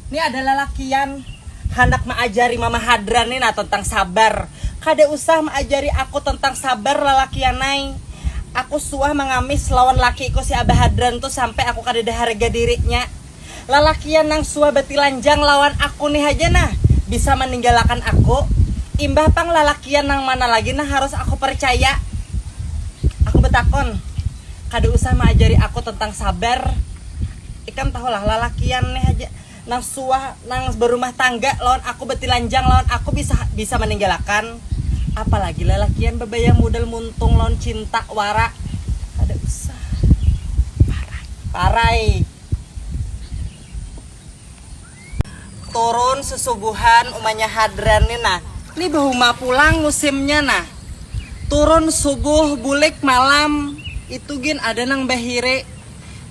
Ini adalah lakian hendak mengajari Mama Hadran nih nah tentang sabar. Kada usah mengajari aku tentang sabar lalakian nai. Aku suah mengamis lawan lakiku si Abah Hadran tuh sampai aku kada ada harga dirinya. Lalakian nang suah betilanjang lawan aku nih aja nah bisa meninggalkan aku. Imbah pang lalakian nang mana lagi nah harus aku percaya. Aku betakon. Kada usah mengajari aku tentang sabar. Ikan tahulah lalakian nih aja nang suah nang berumah tangga lawan aku betilanjang lawan aku bisa meninggalkan, apalagi lelakian bebayang modal muntung lawan cinta wara. Kada usah parai turun sesubuhan umanya Hadran nih nah ini bahuma pulang musimnya nah turun subuh bulik malam itu gin ada nang bahire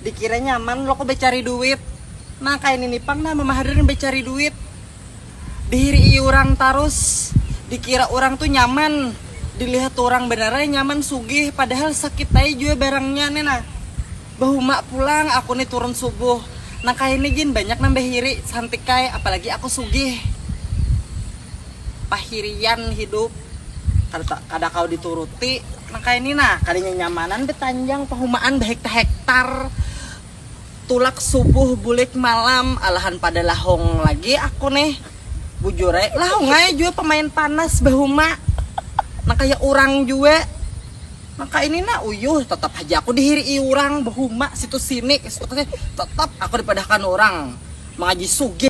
dikira nyaman lo kok becari duit. Nah kayak ini pang nah Mama Hadran becari duit dihiri orang terus dikira orang tuh nyaman dilihat orang beneran nyaman sugih padahal sakit aja juga barangnya nih nah bahuma pulang aku nih turun subuh nah kayak ini gin banyak nambah hiri santik kayak apalagi aku sugih pahirian hidup kada kau dituruti nah kayak ini nah kalinya nyamanan betanjang pahumaan hektar tulak subuh bulik malam alahan pada lahong lagi aku nih bujure lahong aja juga pemain panas bahuma nah kayak orang juga maka ini nah uyuh tetap aja aku dihiri orang bahuma situ sini tetap aku dipadahkan orang mengaji sugi